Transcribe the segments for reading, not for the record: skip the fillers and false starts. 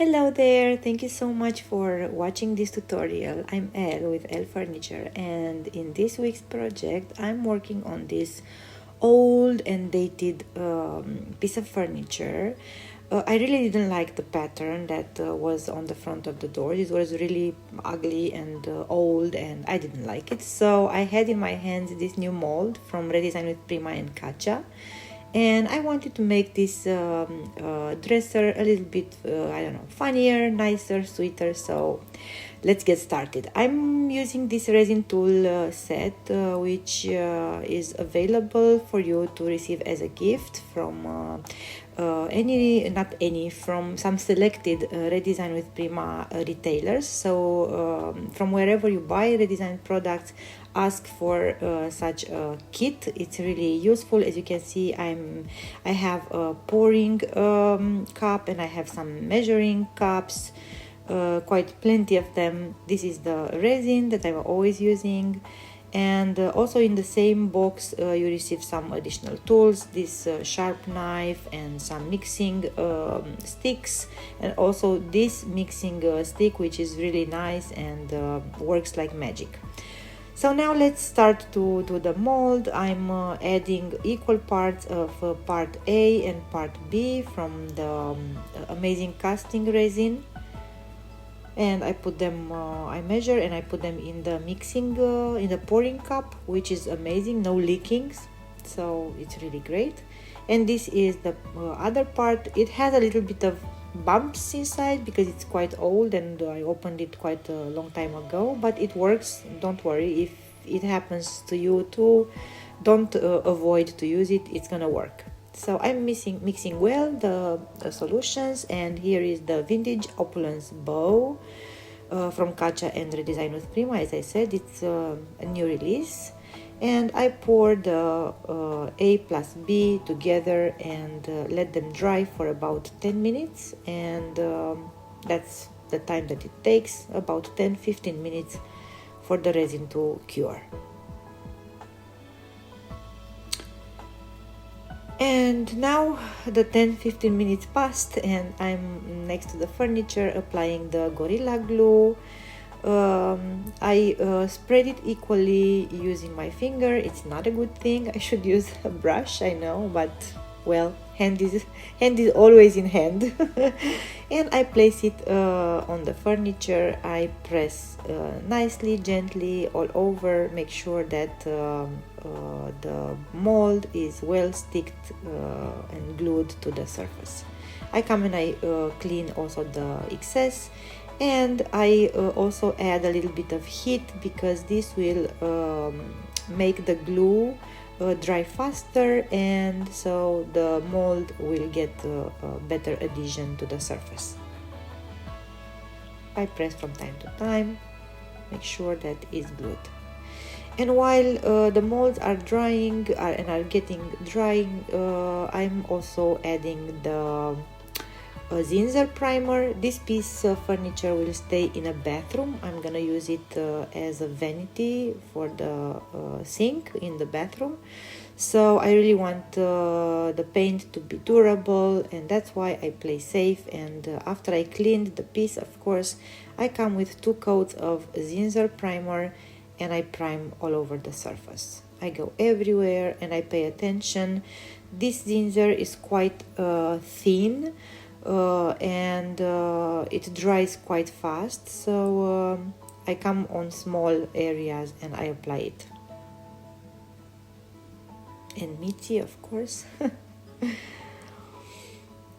Hello there, thank you so much for watching this tutorial. I'm Elle with Elle Furniture, and in this week's project I'm working on this old and dated piece of furniture. I really didn't like the pattern that was on the front of the door. It was really ugly and old, and I didn't like it. So I had in my hands this new mold from Redesign with Prima and Kacha. And I wanted to make this dresser a little bit, I don't know, funnier, nicer, sweeter. So let's get started. I'm using this resin tool set, which is available for you to receive as a gift from from some selected Redesign with Prima retailers. So from wherever you buy Redesign products, ask for such a kit. It's really useful. As you can see, I have a pouring cup, and I have some measuring cups, quite plenty of them. This is the resin that I'm always using. And also in the same box you receive some additional tools, this sharp knife and some mixing sticks, and also this mixing stick, which is really nice and works like magic. So now let's start to do the mold. I'm adding equal parts of part A and part B from the amazing casting resin. And I put them, I measure and I put them in the mixing, in the pouring cup, which is amazing, no leakings, so it's really great. And this is the other part. It has a little bit of bumps inside because it's quite old and I opened it quite a long time ago, but it works. Don't worry, if it happens to you too, don't avoid to use it, it's gonna work. So I'm mixing well the solutions, and here is the vintage opulence bow from Kacha and Redesign with Prima. As I said, it's a new release, and I pour the A plus B together and let them dry for about 10 minutes, and that's the time that it takes, about 10-15 minutes for the resin to cure. And now the 10-15 minutes passed, and I'm next to the furniture applying the Gorilla Glue. I spread it equally using my finger. It's not a good thing. I should use a brush, I know, but well, hand is always in hand. And I place it on the furniture. I press nicely, gently all over, make sure that the mold is well sticked and glued to the surface. I come and I clean also the excess, and I also add a little bit of heat because this will make the glue dry faster, and so the mold will get a better adhesion to the surface. I press from time to time, make sure that it's glued. And while the molds are drying and are getting dry, I'm also adding the Zinsser primer. This piece of furniture will stay in a bathroom. I'm gonna use it as a vanity for the sink in the bathroom. So I really want the paint to be durable, and that's why I play safe. And after I cleaned the piece, of course, I come with 2 coats of Zinsser primer, and I prime all over the surface. I go everywhere and I pay attention. This Zinsser is quite thin, and it dries quite fast, so I come on small areas and I apply it. And Mitzi, of course.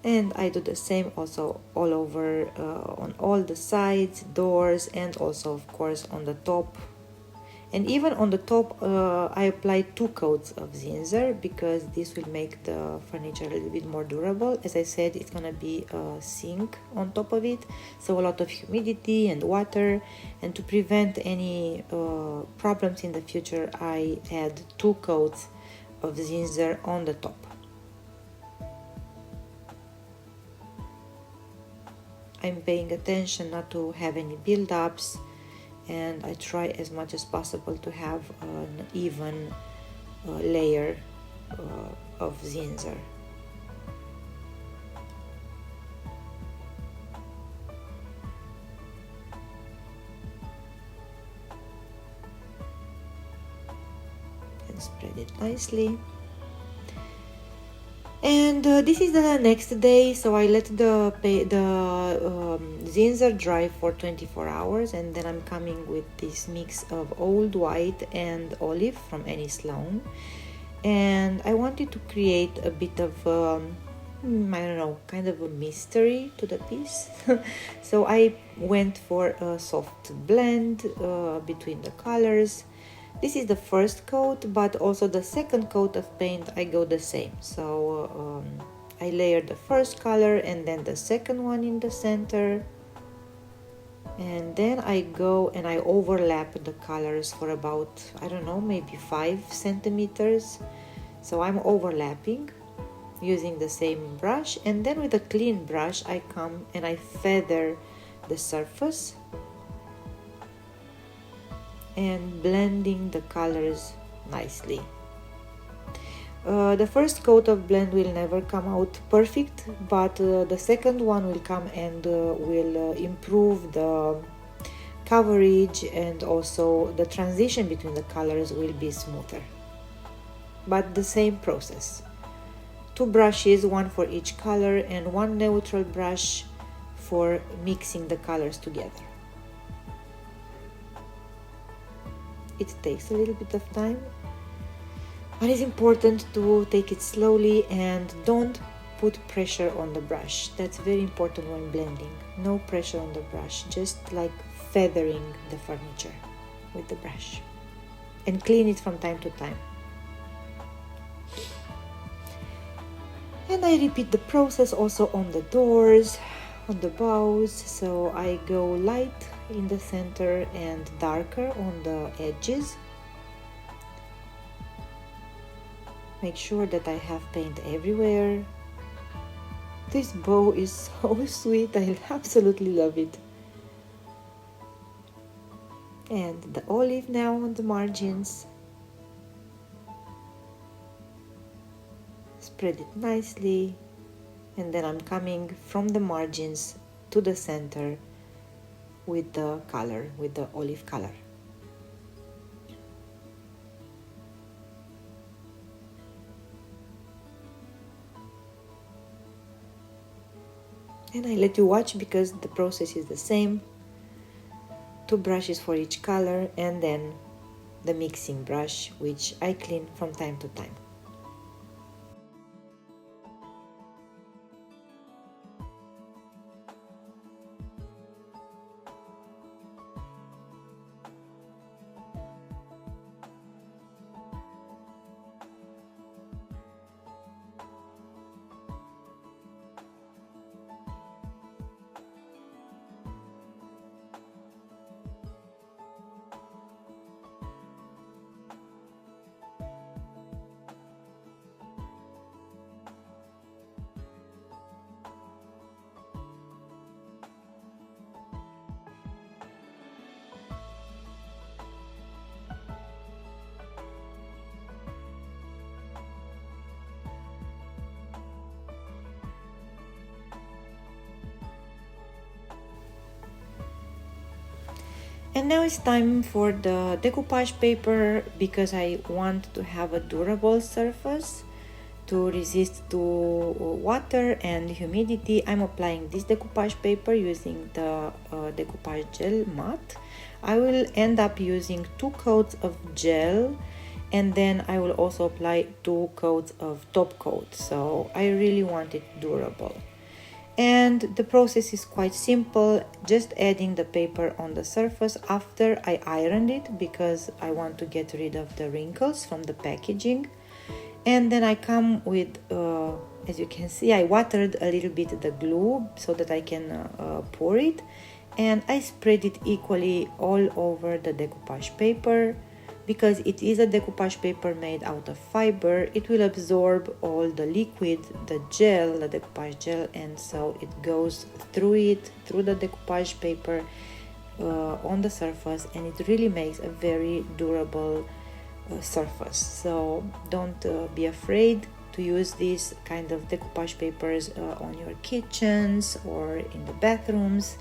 And I do the same also all over, on all the sides, doors, and also of course on the top. And even on the top, I apply 2 coats of Zinsser because this will make the furniture a little bit more durable. As I said, it's gonna be a sink on top of it, so a lot of humidity and water. And to prevent any problems in the future, I add 2 coats of Zinsser on the top. I'm paying attention not to have any build-ups, and I try as much as possible to have an even layer of Zinsser. spread it nicely. And this is the next day, so I let the zinser dry for 24 hours, and then I'm coming with this mix of old white and olive from Annie Sloan. And I wanted to create a bit of I don't know, kind of a mystery to the piece. So I went for a soft blend between the colors. This is the first coat, but also the second coat of paint I go the same. So I layered the first color and then the second one in the center. And then I go and I overlap the colors for about, I don't know, maybe 5 centimeters. So I'm overlapping using the same brush, and then with a clean brush I come and I feather the surface and blending the colors nicely. The first coat of blend will never come out perfect, but the second one will come and will improve the coverage, and also the transition between the colors will be smoother. But the same process. 2 brushes, one for each color, and 1 neutral brush for mixing the colors together. It takes a little bit of time, but it's important to take it slowly and don't put pressure on the brush. That's very important when blending. No pressure on the brush, just like feathering the furniture with the brush. And clean it from time to time. And I repeat the process also on the doors, on the bows. So I go light in the center and darker on the edges. Make sure that I have paint everywhere. This bow is so sweet, I absolutely love it. And the olive now on the margins. Spread it nicely, and then I'm coming from the margins to the center with the color, with the olive color. And I let you watch because the process is the same. 2 brushes for each color, and then the mixing brush, which I clean from time to time. And now it's time for the decoupage paper, because I want to have a durable surface to resist to water and humidity. I'm applying this decoupage paper using the decoupage gel matte. I will end up using 2 coats of gel, and then I will also apply 2 coats of top coat. So I really want it durable. And the process is quite simple, just adding the paper on the surface after I ironed it, because I want to get rid of the wrinkles from the packaging. And then I come with, as you can see, I watered a little bit the glue so that I can pour it, and I spread it equally all over the decoupage paper. Because it is a decoupage paper made out of fiber, it will absorb all the liquid, the gel, the decoupage gel, and so it goes through the decoupage paper on the surface, and it really makes a very durable surface. So don't be afraid to use these kind of decoupage papers on your kitchens or in the bathrooms.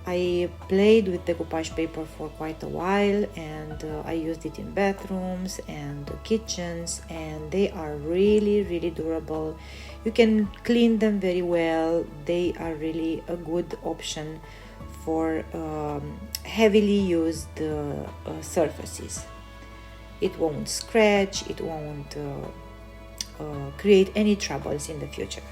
I played with decoupage paper for quite a while, and I used it in bathrooms and kitchens, and they are really, really durable. You can clean them very well. They are really a good option for heavily used surfaces. It won't scratch, it won't create any troubles in the future.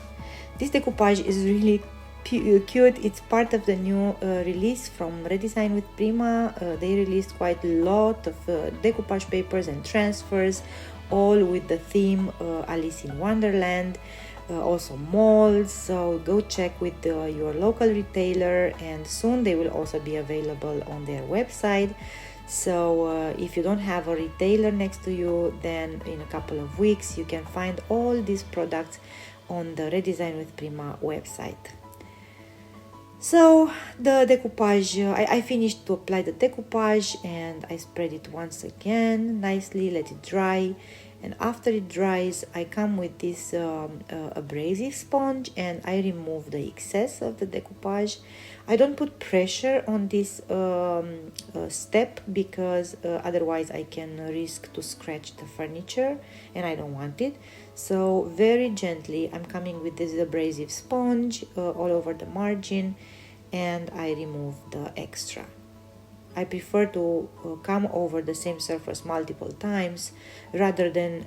This decoupage is really cute. It's part of the new release from Redesign with Prima. They released quite a lot of decoupage papers and transfers, all with the theme Alice in Wonderland. Also molds, so go check with your local retailer, and soon they will also be available on their website. So if you don't have a retailer next to you, then in a couple of weeks you can find all these products on the Redesign with Prima website. So the decoupage, I finished to apply the decoupage, and I spread it once again nicely, let it dry, and after it dries I come with this abrasive sponge and I remove the excess of the decoupage. I don't put pressure on this step because otherwise I can risk to scratch the furniture, and I don't want it. So very gently I'm coming with this abrasive sponge all over the margin, and I remove the extra. I prefer to come over the same surface multiple times rather than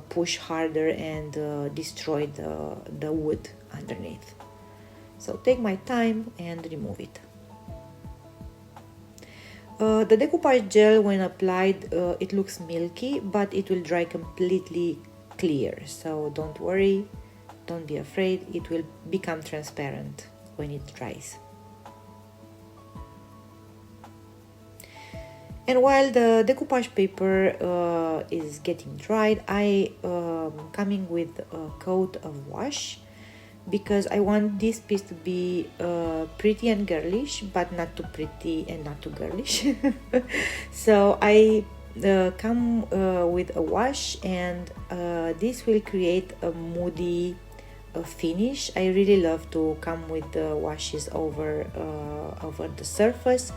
push harder and destroy the wood underneath. So take my time and remove it. The decoupage gel, when applied, it looks milky, but it will dry completely clear. So don't worry, don't be afraid, it will become transparent when it dries. And while the decoupage paper is getting dried, I coming with a coat of wash, because I want this piece to be pretty and girlish, but not too pretty and not too girlish. So I come with a wash, and this will create a moody finish. I really love to come with the washes over the surface.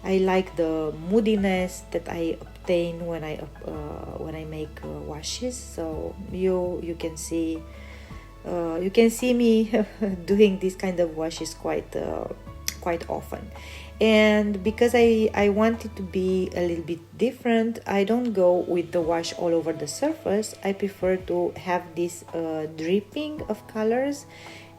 I like the moodiness that I obtain when I make washes. So you can see me doing this kind of washes quite often. And because I want it to be a little bit different, I don't go with the wash all over the surface. I prefer to have this dripping of colors,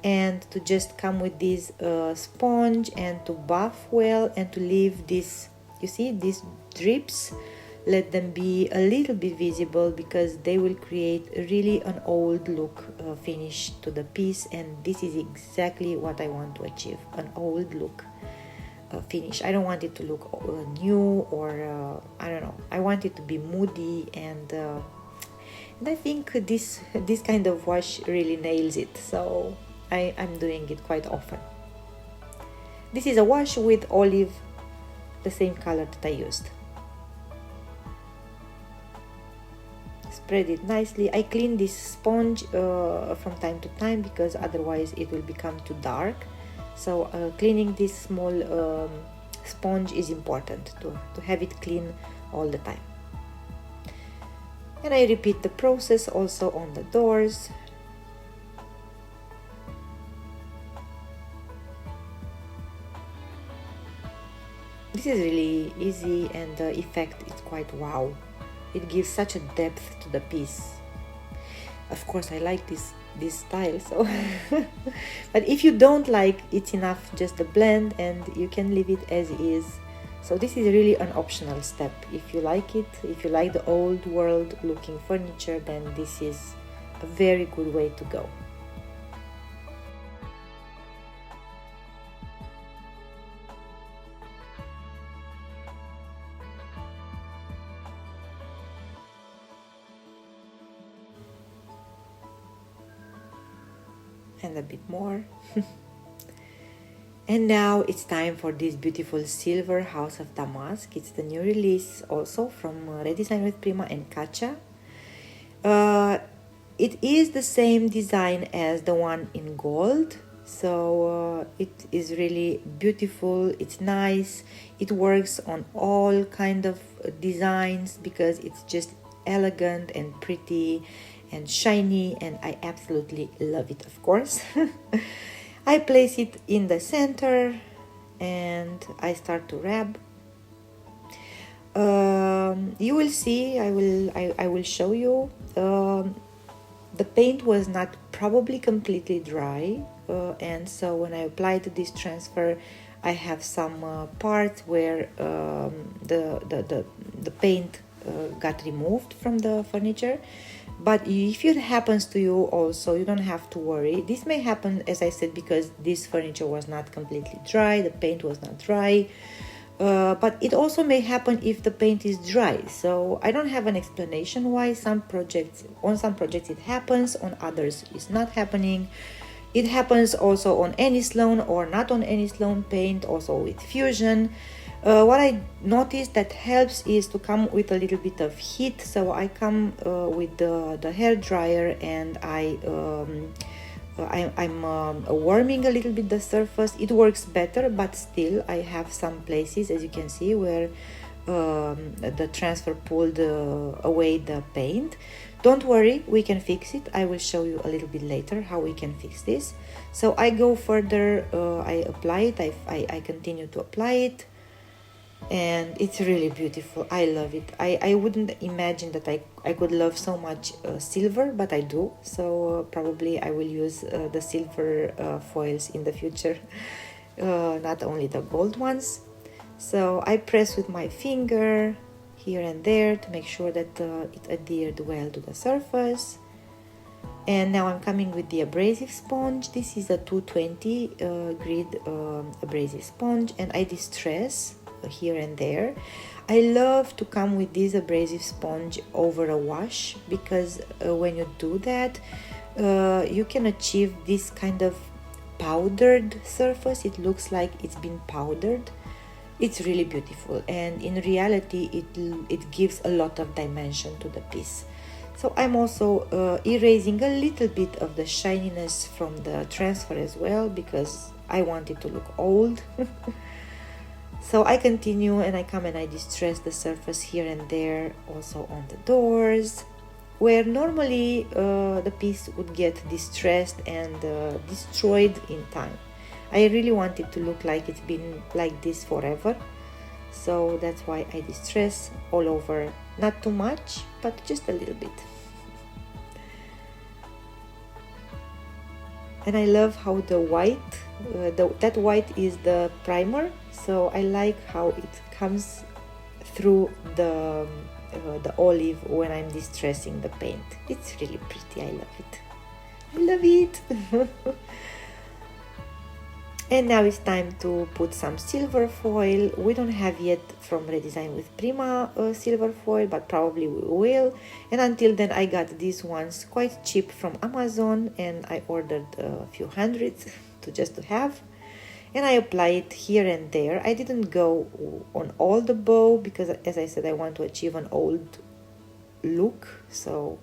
and to just come with this sponge and to buff well, and to leave this, you see, these drips, let them be a little bit visible, because they will create really an old look finish to the piece, and this is exactly what I want to achieve, an old look finish. I don't want it to look new or I don't know, I want it to be moody, and I think this kind of wash really nails it. So I'm doing it quite often. This is a wash with olive, the same color that I used. Spread it nicely. I clean this sponge from time to time, because otherwise it will become too dark. So cleaning this small sponge is important, to have it clean all the time. And I repeat the process also on the doors. This is really easy, and the effect is quite wow. It gives such a depth to the piece. Of course, I like this style, so but if you don't like, it's enough just the blend, and you can leave it as is. So this is really an optional step. If you like it, if you like the old world looking furniture, then this is a very good way to go. And a bit more. And now it's time for this beautiful silver House of Damask. It's the new release also from Redesign with Prima and Kacha. It is the same design as the one in gold, So it is really beautiful, it's nice, it works on all kind of designs because it's just elegant and pretty and shiny, and I absolutely love it, of course. I place it in the center and I start to wrap. You will see, I will show you. The paint was not probably completely dry, and so when I applied this transfer, I have some parts where the paint got removed from the furniture. But if it happens to you also, you don't have to worry. This may happen, as I said, because this furniture was not completely dry, the paint was not dry. But it also may happen if the paint is dry. So I don't have an explanation why on some projects it happens, on others it's not happening. It happens also on Annie Sloan or not on Annie Sloan paint, also with Fusion. What I noticed that helps is to come with a little bit of heat. So I come with the hair dryer and I'm warming a little bit the surface. It works better, but still I have some places, as you can see, where the transfer pulled away the paint. Don't worry, we can fix it. I will show you a little bit later how we can fix this. So I go further, I apply it, I continue to apply it, and it's really beautiful. I love it. I wouldn't imagine that I could love so much silver, but I do. So probably I will use the silver foils in the future, not only the gold ones. So I press with my finger here and there to make sure that it adhered well to the surface. And now I'm coming with the abrasive sponge. This is a 220 grit abrasive sponge, and I distress here and there. I love to come with this abrasive sponge over a wash, because when you do that, you can achieve this kind of powdered surface. It looks like it's been powdered. It's really beautiful, and in reality it gives a lot of dimension to the piece. So I'm also erasing a little bit of the shininess from the transfer as well, because I want it to look old. So I continue and I come and I distress the surface here and there, also on the doors, where normally the piece would get distressed and destroyed in time. I really want it to look like it's been like this forever. So that's why I distress all over, not too much, but just a little bit. And I love how the white, that white is the primer, so I like how it comes through the olive when I'm distressing the paint. It's really pretty. I love it. I love it. And now it's time to put some silver foil. We don't have yet from Redesign with Prima silver foil, but probably we will. And until then, I got these ones quite cheap from Amazon, and I ordered a few hundreds to have. And I apply it here and there. I didn't go on all the bow because, as I said, I want to achieve an old look. So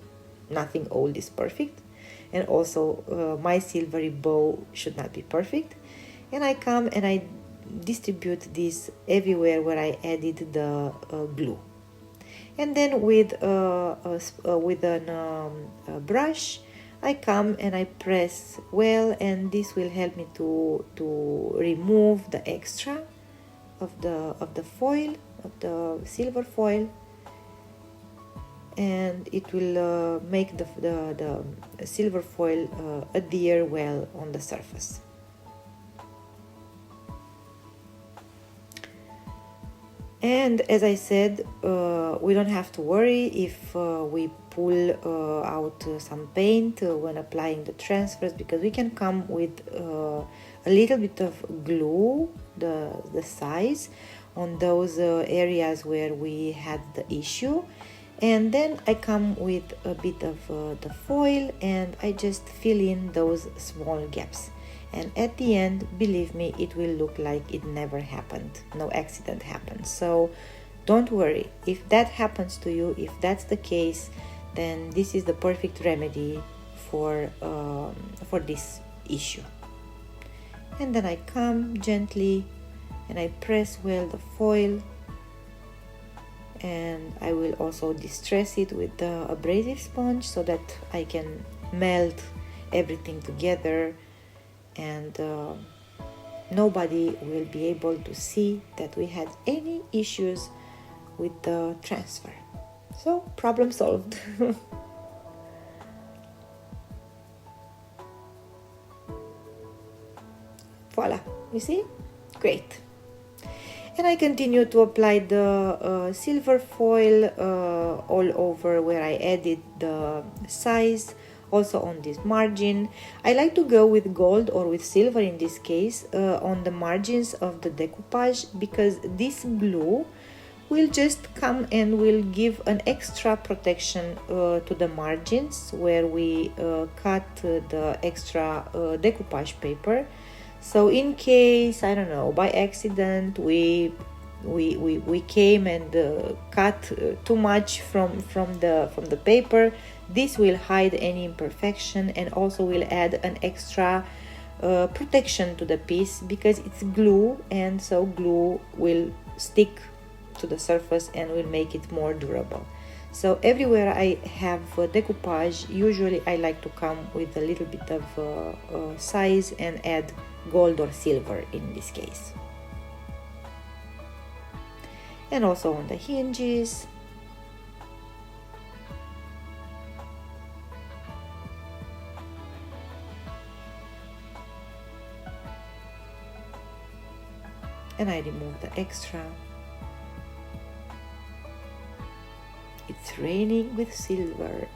nothing old is perfect. And also my silvery bow should not be perfect. And I come and I distribute this everywhere where I added the glue. And then with a brush, I come and I press well, and this will help me to remove the extra of the foil, of the silver foil, and it will make the silver foil adhere well on the surface. And as I said, we don't have to worry if we pull out some paint when applying the transfers, because we can come with a little bit of glue, the size, on those areas where we had the issue. And then I come with a bit of the foil and I just fill in those small gaps. And at the end, believe me, it will look like it never happened. No accident happened. So don't worry. If that happens to you, if that's the case, then this is the perfect remedy for this issue. And then I come gently and I press well the foil, and I will also distress it with the abrasive sponge so that I can melt everything together, and nobody will be able to see that we had any issues with the transfer. So, problem solved. Voila, you see? Great. And I continue to apply the silver foil all over where I added the size, also on this margin. I like to go with gold or with silver in this case on the margins of the decoupage, because this glue will just come and will give an extra protection to the margins where we cut the extra decoupage paper. So in case, I don't know, by accident we came and cut too much from the paper, this will hide any imperfection and also will add an extra protection to the piece, because it's glue, and so glue will stick to the surface and will make it more durable. So everywhere I have decoupage, usually I like to come with a little bit of size and add gold or silver in this case. And also on the hinges. And I remove the extra. It's raining with silver.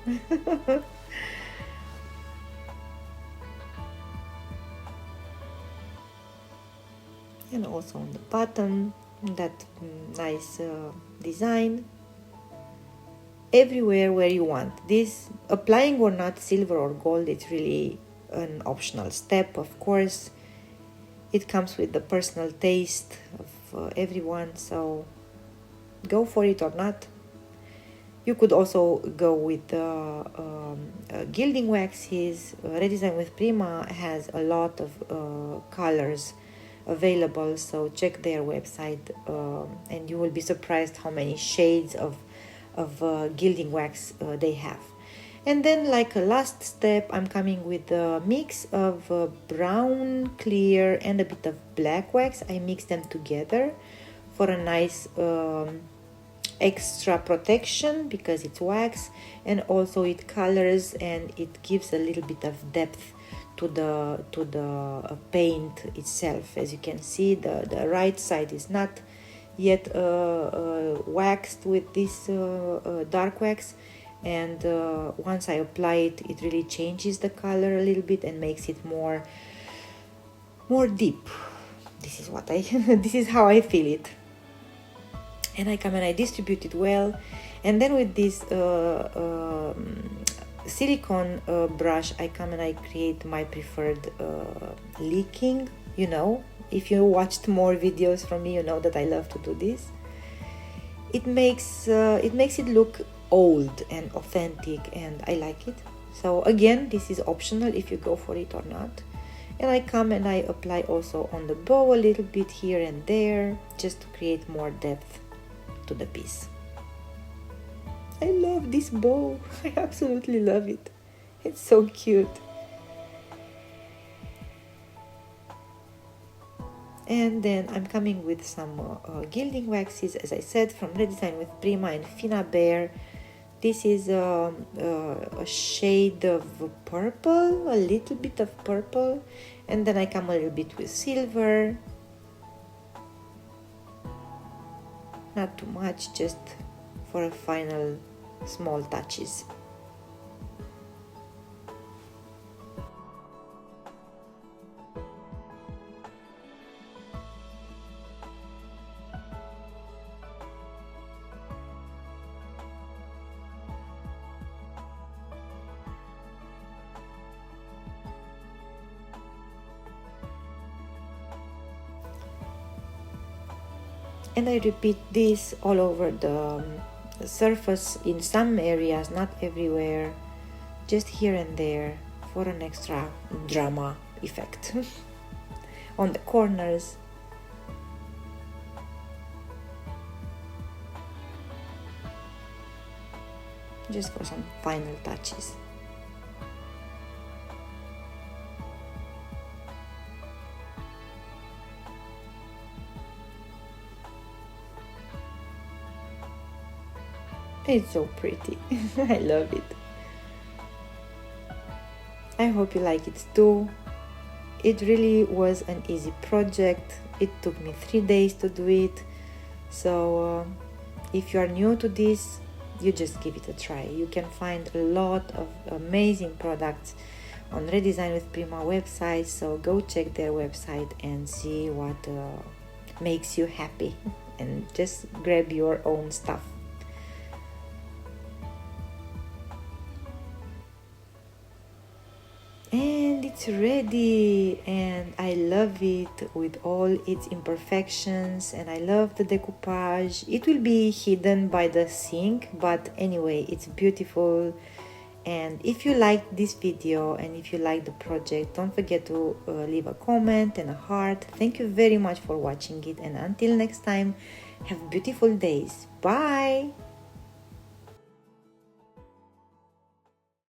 And also on the bottom, that nice design. Everywhere where you want this, applying or not silver or gold, it's really an optional step. Of course, it comes with the personal taste of everyone, so go for it or not. You could also go with gilding waxes. Redesign with Prima has a lot of colors available, so check their website and you will be surprised how many shades of gilding wax they have. And then, like a last step, I'm coming with a mix of brown, clear and a bit of black wax. I mix them together for a nice extra protection, because it's wax, and also it colors and it gives a little bit of depth to the paint itself. As you can see, the right side is not yet waxed with this dark wax, and once I apply it, it really changes the color a little bit and makes it more deep. This is what this is how I feel it. And I come and I distribute it well, and then with this silicone brush, I come and I create my preferred leaking. You know, if you watched more videos from me, you know that I love to do this. It makes it look old and authentic, and I like it. So again, this is optional if you go for it or not. And I come and I apply also on the bow a little bit here and there, just to create more depth to the piece. I love this bow. I absolutely love it. It's so cute. And then I'm coming with some gilding waxes, as I said, from Redesign with Prima and Fina Bear. This is a shade of purple, a little bit of purple, and then I come a little bit with silver. Not too much, just for a final small touches. And I repeat this all over the surface in some areas, not everywhere, just here and there for an extra drama effect. on the corners. Just for some final touches. It's so pretty. I love it. I hope you like it too. It really was an easy project. It took me 3 days to do it. So if you are new to this, you just give it a try. You can find a lot of amazing products on Redesign with Prima website. So go check their website and see what makes you happy and just grab your own stuff. And it's ready, and I love it with all its imperfections, and I love the decoupage. It will be hidden by the sink, but anyway, it's beautiful. And if you liked this video and if you like the project, don't forget to leave a comment and a heart. Thank you very much for watching it, and until next time, have beautiful days. Bye.